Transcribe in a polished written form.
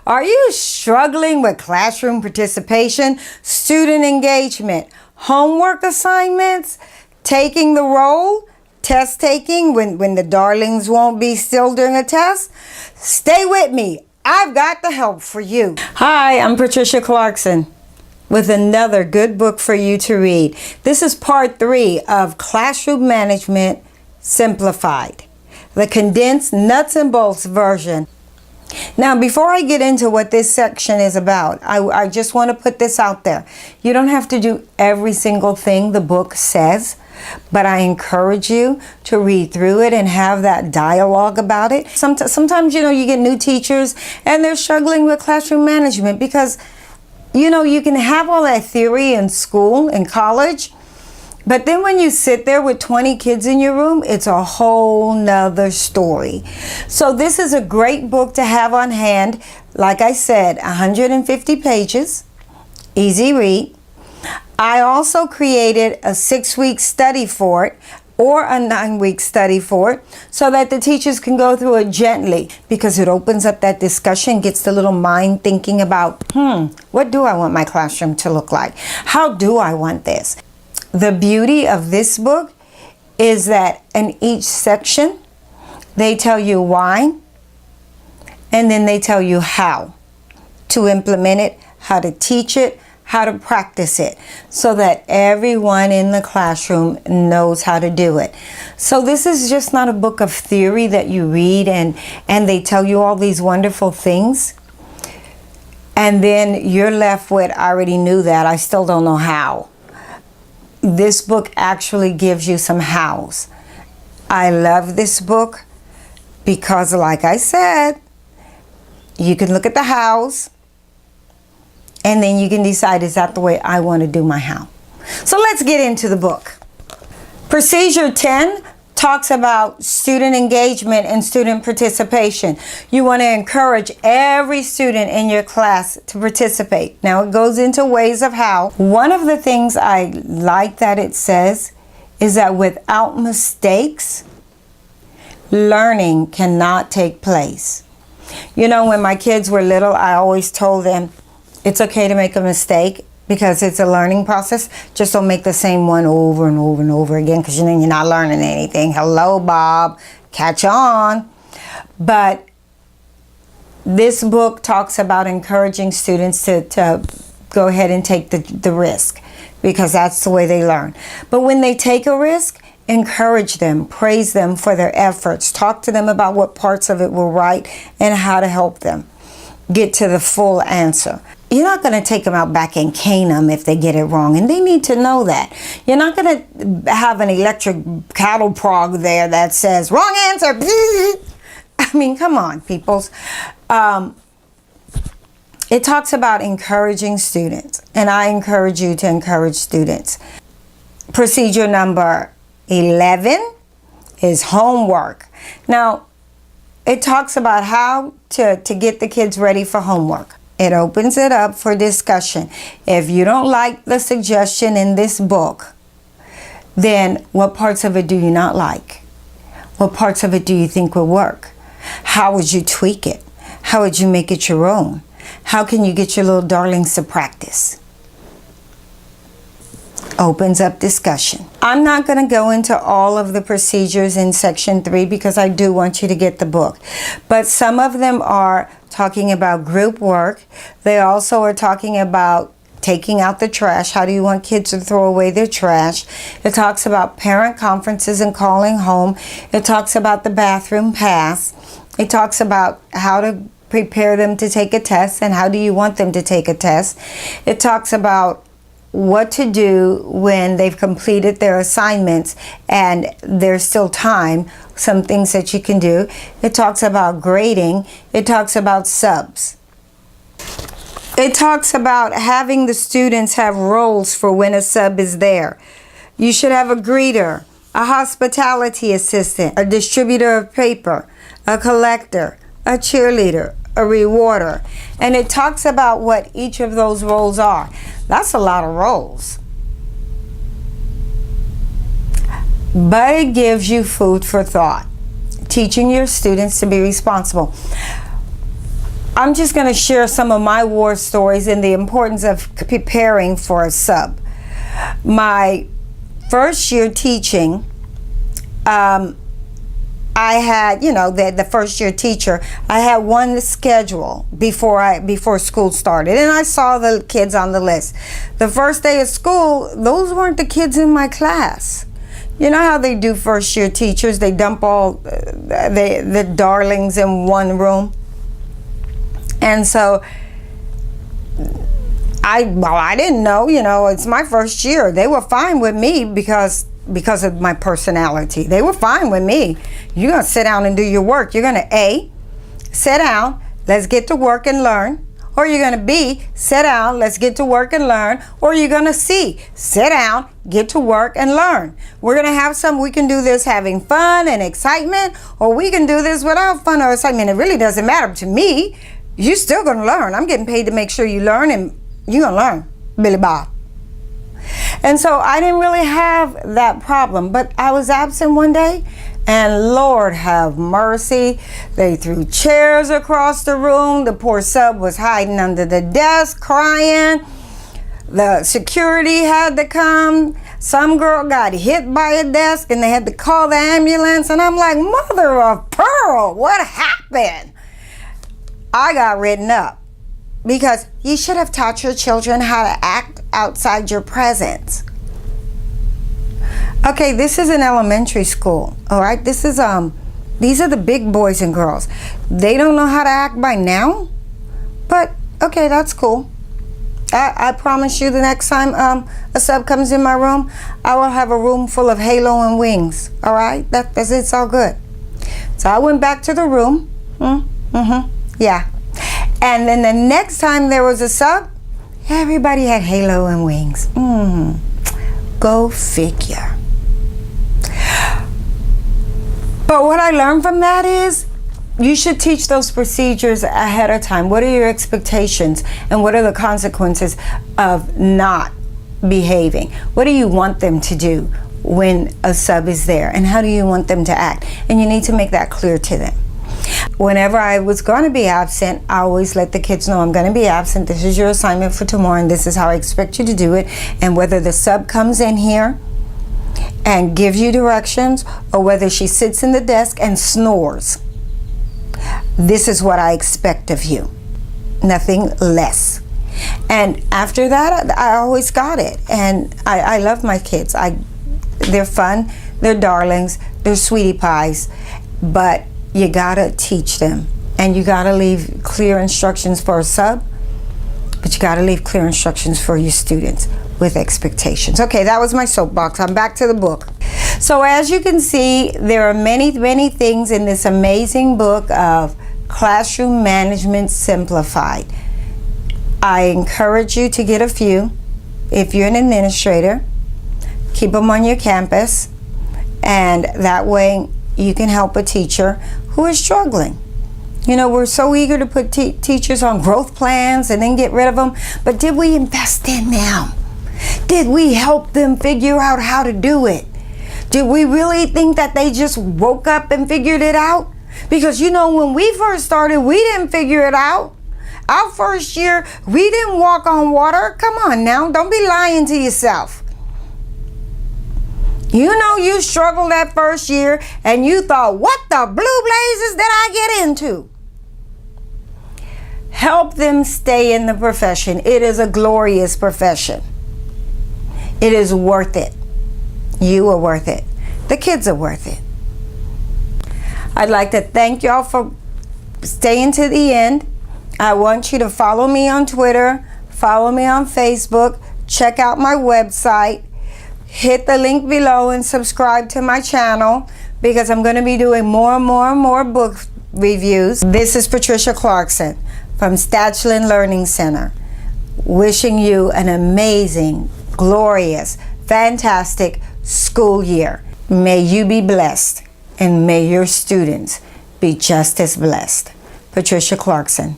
Are you struggling with classroom participation, student engagement, homework assignments, taking the role, test taking when the darlings won't be still during a test? Stay with me. I've got the help for you. Hi, I'm Patricia Clarkson with another good book for you to read. This is part 3 of Classroom Management Simplified, the condensed nuts and bolts version. Now, before I get into what this section is about, I just want to put this out there. You don't have to do every single thing the book says, but I encourage you to read through it and have that dialogue about it. Sometimes, you get new teachers and they're struggling with classroom management because, you can have all that theory in school, in college, but then when you sit there with 20 kids in your room, it's a whole nother story. So this is a great book to have on hand. Like I said, 150 pages, easy read. I also created a 6-week study for it or a 9-week study for it so that the teachers can go through it gently, because it opens up that discussion, gets the little mind thinking about, what do I want my classroom to look like? How do I want this? The beauty of this book is that in each section, they tell you why, and then they tell you how to implement it, how to teach it, how to practice it, so that everyone in the classroom knows how to do it. So this is just not a book of theory that you read and they tell you all these wonderful things, and then you're left with, I already knew that, I still don't know how. This book actually gives you some hows. I love this book because, like I said, you can look at the hows and then you can decide, is that the way I want to do my how? So let's get into the book. Procedure 10 talks about student engagement and student participation. You want to encourage every student in your class to participate. Now it goes into ways of how. One of the things I like that it says is that without mistakes, learning cannot take place. When my kids were little, I always told them it's okay to make a mistake, because it's a learning process. Just don't make the same one over and over and over again, because you're not learning anything. Hello, Bob. Catch on. But this book talks about encouraging students to go ahead and take the risk, because that's the way they learn. But when they take a risk, encourage them, praise them for their efforts, talk to them about what parts of it were right and how to help them get to the full answer. You're not going to take them out back and cane them if they get it wrong, and they need to know that. You're not going to have an electric cattle prod there that says, wrong answer. I mean, come on, peoples. It talks about encouraging students, and I encourage you to encourage students. Procedure number 11 is homework. Now, it talks about how to get the kids ready for homework. It opens it up for discussion. If you don't like the suggestion in this book, then what parts of it do you not like? What parts of it do you think would work? How would you tweak it? How would you make it your own? How can you get your little darlings to practice? Opens up discussion. I'm not going to go into all of the procedures in section 3 because I do want you to get the book. But some of them are talking about group work. They also are talking about taking out the trash. How do you want kids to throw away their trash? It talks about parent conferences and calling home. It talks about the bathroom pass. It talks about how to prepare them to take a test and how do you want them to take a test. It talks about what to do when they've completed their assignments and there's still time, some things that you can do. It talks about grading. It talks about subs. It talks about having the students have roles for when a sub is there. You should have a greeter, a hospitality assistant, a distributor of paper, a collector, a cheerleader, a rewarder. And it talks about what each of those roles are. That's a lot of roles. But it gives you food for thought, teaching your students to be responsible. I'm just going to share some of my war stories and the importance of preparing for a sub. My first year teaching, I had, the first year teacher, I had one schedule before school started, and I saw the kids on the list. The first day of school, those weren't the kids in my class. You know how they do first year teachers? They dump all the darlings in one room. And so I didn't know, it's my first year. They were fine with me because of my personality. They were fine with me. You're going to sit down and do your work. You're going to A, sit down, let's get to work and learn. Or you're going to B, sit down, let's get to work and learn. Or you're going to C, sit down, get to work and learn. We're going to have we can do this having fun and excitement, or we can do this without fun or excitement. It really doesn't matter to me. You're still going to learn. I'm getting paid to make sure you learn, and you're going to learn. Billy Bob. And so I didn't really have that problem, but I was absent one day, and Lord have mercy, they threw chairs across the room. The poor sub was hiding under the desk crying. The security had to come. Some girl got hit by a desk and they had to call the ambulance, and I'm like, mother of pearl, what happened? I got written up. Because you should have taught your children how to act outside your presence. Okay, this is an elementary school, all right? These are the big boys and girls. They don't know how to act by now, but okay, that's cool. I promise you the next time a sub comes in my room, I will have a room full of halo and wings, all right? It's all good. So I went back to the room. Yeah. And then the next time there was a sub, everybody had halo and wings. Go figure. But what I learned from that is you should teach those procedures ahead of time. What are your expectations and what are the consequences of not behaving? What do you want them to do when a sub is there, and how do you want them to act? And you need to make that clear to them. Whenever I was going to be absent, I always let the kids know I'm going to be absent. This is your assignment for tomorrow, and this is how I expect you to do it. And whether the sub comes in here and gives you directions, or whether she sits in the desk and snores, this is what I expect of you. Nothing less. And after that, I always got it. And I love my kids. They're fun, they're darlings, they're sweetie pies, but you gotta teach them, and you gotta leave clear instructions for a sub, but you gotta leave clear instructions for your students with expectations. Okay, that was my soapbox. I'm back to the book. So as you can see, there are many, many things in this amazing book of Classroom Management Simplified. I encourage you to get a few. If you're an administrator, keep them on your campus, and that way you can help a teacher who is struggling. We're so eager to put teachers on growth plans and then get rid of them, but did we invest in them? Did we help them figure out how to do it? Did we really think that they just woke up and figured it out? Because when we first started, we didn't figure it out. Our first year, we didn't walk on water. Come on now, don't be lying to yourself. You struggled that first year and you thought, what the blue blazes did I get into? Help them stay in the profession. It is a glorious profession. It is worth it. You are worth it. The kids are worth it. I'd like to thank y'all for staying to the end. I want you to follow me on Twitter, follow me on Facebook, check out my website. Hit the link below and subscribe to my channel, because I'm going to be doing more and more book reviews. This is Patricia Clarkson from Stachland Learning Center, wishing you an amazing, glorious, fantastic school year. May you be blessed, and may your students be just as blessed. Patricia Clarkson.